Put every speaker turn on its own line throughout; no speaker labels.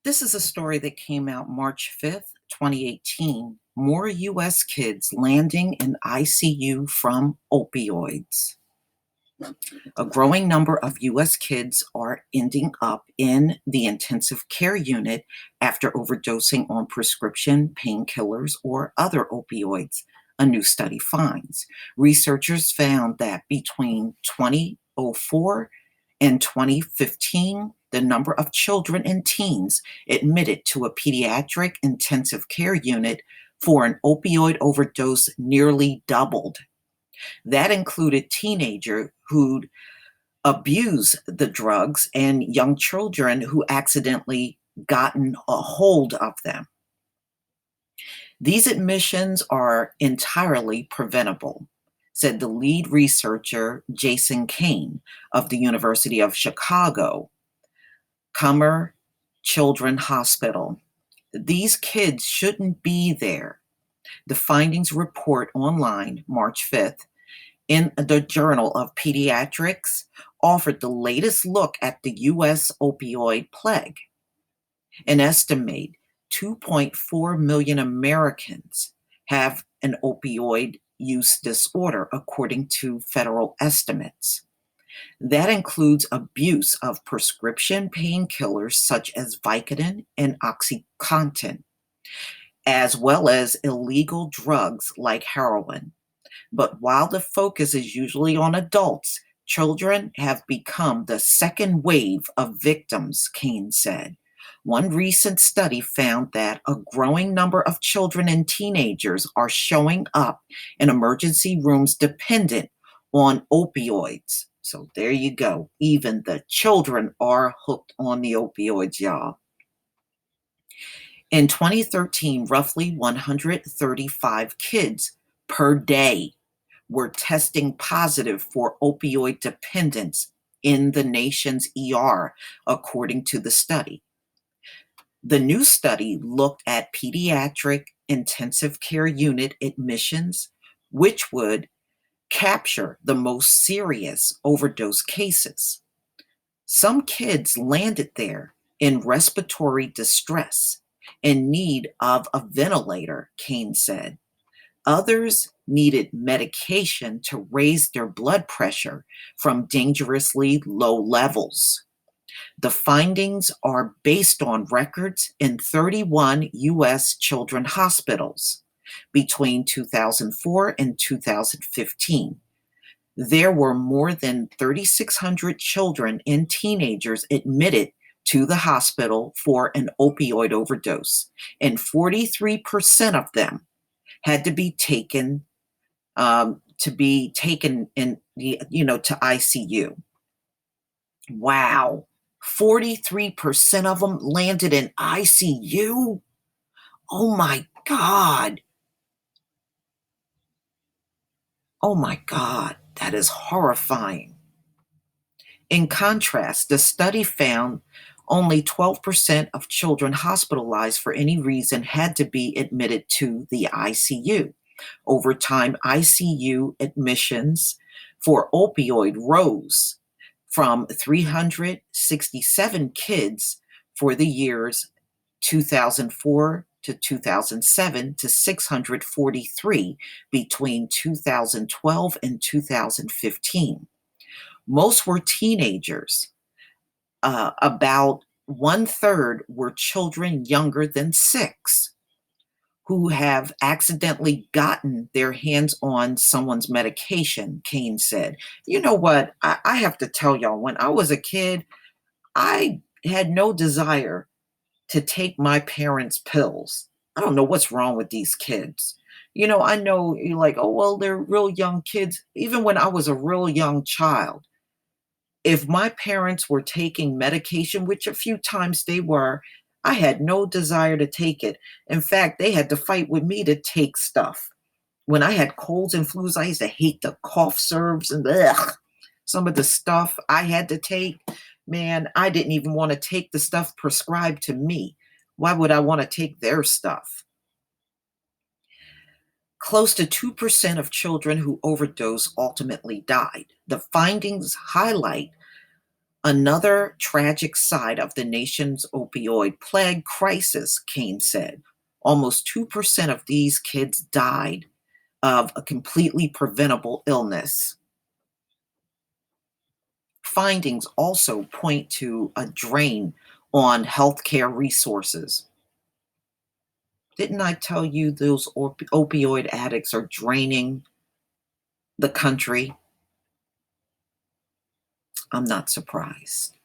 This is a story that came out March 5th, 2018. More U.S. kids landing in ICU from opioids. A growing number of U.S. kids are ending up in the intensive care unit after overdosing on prescription painkillers or other opioids, a new study finds. Researchers found that between 2004 and 2015, the number of children and teens admitted to a pediatric intensive care unit for an opioid overdose nearly doubled. That included teenagers who'd abused the drugs and young children who accidentally gotten a hold of them. These admissions are entirely preventable, said the lead researcher Jason Kane of the University of Chicago, Cummer Children's Hospital. These kids shouldn't be there. The findings report online March 5th in the Journal of Pediatrics offered the latest look at the U.S. opioid plague. An estimate 2.4 million Americans have an opioid use disorder, according to federal estimates. That includes abuse of prescription painkillers such as Vicodin and OxyContin, as well as illegal drugs like heroin. But while the focus is usually on adults, children have become the second wave of victims, Kane said. One recent study found that a growing number of children and teenagers are showing up in emergency rooms dependent on opioids. So there you go. Even the children are hooked on the opioids, y'all. In 2013, roughly 135 kids per day were testing positive for opioid dependence in the nation's ER, according to the study. The new study looked at pediatric intensive care unit admissions, which would capture the most serious overdose cases. Some kids landed there in respiratory distress, in need of a ventilator, Kane said. Others needed medication to raise their blood pressure from dangerously low levels. The findings are based on records in 31 U.S. children's hospitals between 2004 and 2015. There were more than 3,600 children and teenagers admitted to the hospital for an opioid overdose, and 43% of them had to be taken in to ICU. Wow. 43% of them landed in ICU. Oh my God. Oh my God. That is horrifying. In contrast, the study found only 12% of children hospitalized for any reason had to be admitted to the ICU. Over time, ICU admissions for opioid rose from 367 kids for the years 2004 to 2007 to 643 between 2012 and 2015. Most were teenagers. About one third were children younger than 6 who have accidentally gotten their hands on someone's medication, Kane said. You know what? I have to tell y'all, when I was a kid, I had no desire to take my parents' pills. I don't know what's wrong with these kids. I know you're like, oh, well, they're real young kids. Even when I was a real young child, if my parents were taking medication, which a few times they were, I had no desire to take it. In fact, they had to fight with me to take stuff. When I had colds and flus, I used to hate the cough syrups and some of the stuff I had to take. Man, I didn't even want to take the stuff prescribed to me. Why would I want to take their stuff? Close to 2% of children who overdose ultimately died. The findings highlight Another tragic side of the nation's opioid plague crisis, Kane said. Almost 2% of these kids died of a completely preventable illness. Findings also point to a drain on healthcare resources. Didn't I tell you those opioid addicts are draining the country? I'm not surprised.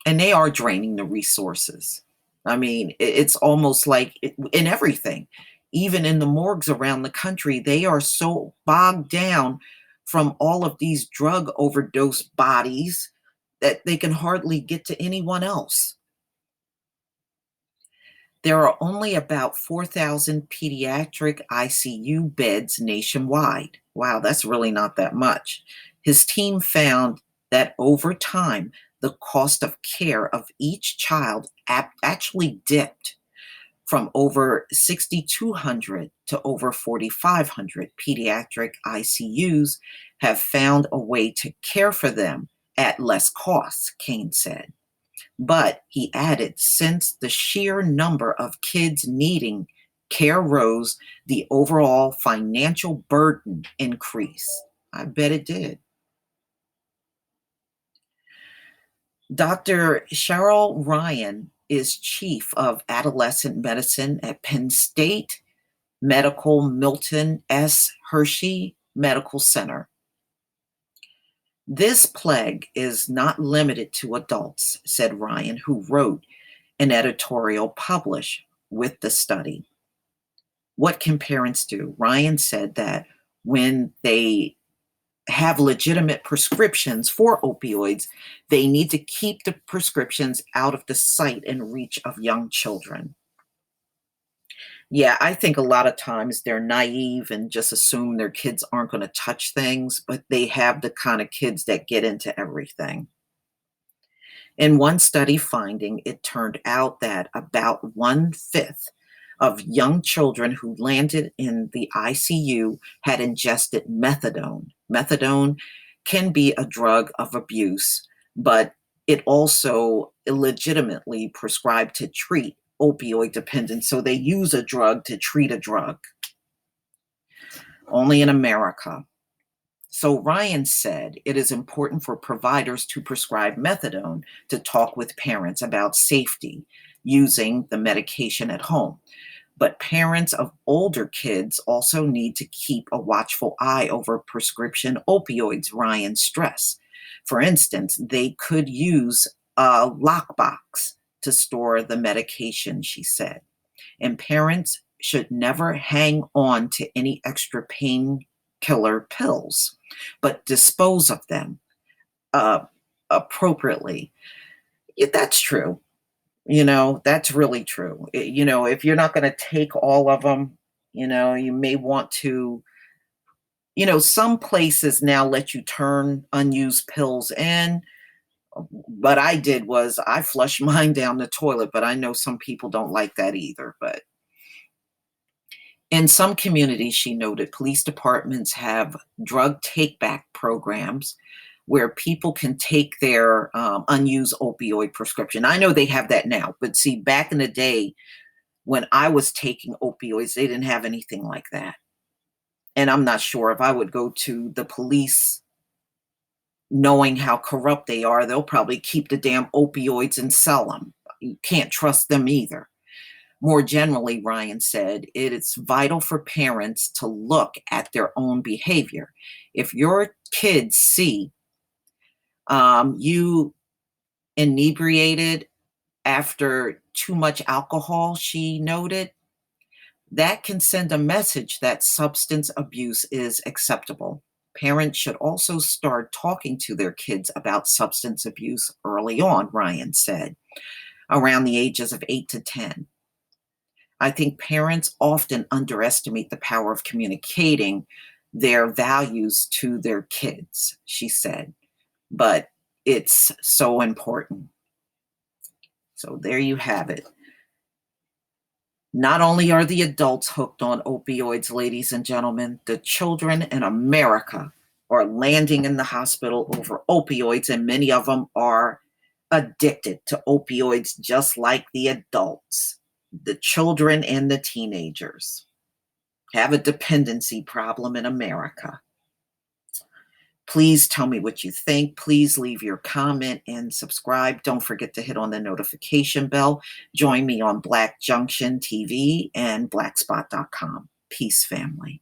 And they are draining the resources. I mean, it's almost like in everything, even in the morgues around the country, they are so bogged down from all of these drug overdose bodies that they can hardly get to anyone else. There are only about 4,000 pediatric ICU beds nationwide. Wow, that's really not that much. His team found that over time, the cost of care of each child actually dipped from over 6,200 to over 4,500. Pediatric ICUs have found a way to care for them at less cost, Kane said. But he added, since the sheer number of kids needing care rose, the overall financial burden increased. I bet it did. Dr. Cheryl Ryan is chief of adolescent medicine at Penn State Medical Milton S. Hershey Medical Center. This plague is not limited to adults, said Ryan, who wrote an editorial published with the study. What can parents do? Ryan said that when they have legitimate prescriptions for opioids, they need to keep the prescriptions out of the sight and reach of young children. Yeah, I think a lot of times they're naive and just assume their kids aren't going to touch things, but they have the kind of kids that get into everything. In one study finding, it turned out that about one-fifth of young children who landed in the ICU had ingested methadone. Methadone can be a drug of abuse, but it also illegitimately prescribed to treat opioid dependence. So they use a drug to treat a drug. Only in America. So Ryan said it is important for providers to prescribe methadone to talk with parents about safety using the medication at home. But parents of older kids also need to keep a watchful eye over prescription opioids, Ryan stressed. For instance, they could use a lockbox to store the medication, she said. And parents should never hang on to any extra painkiller pills, but dispose of them uh, appropriately. Yeah, that's true. That's really true. If you're not going to take all of them, you may want to, some places now let you turn unused pills in. What I did was I flushed mine down the toilet, but I know some people don't like that either. But in some communities, she noted, police departments have drug take-back programs where people can take their unused opioid prescription. I know they have that now, but see, back in the day when I was taking opioids, they didn't have anything like that. And I'm not sure if I would go to the police knowing how corrupt they are, they'll probably keep the damn opioids and sell them. You can't trust them either. More generally, Ryan said, it is vital for parents to look at their own behavior. If your kids see you inebriated after too much alcohol, she noted, that can send a message that substance abuse is acceptable. Parents should also start talking to their kids about substance abuse early on, Ryan said, around the ages of 8 to 10. I think parents often underestimate the power of communicating their values to their kids, she said, but it's so important. So there you have it. Not only are the adults hooked on opioids, ladies and gentlemen, the children in America are landing in the hospital over opioids, and many of them are addicted to opioids just like the adults. The children and the teenagers have a dependency problem in America. Please tell me what you think. Please leave your comment and subscribe. Don't forget to hit on the notification bell. Join me on Black Junction TV and blackspot.com. Peace, family.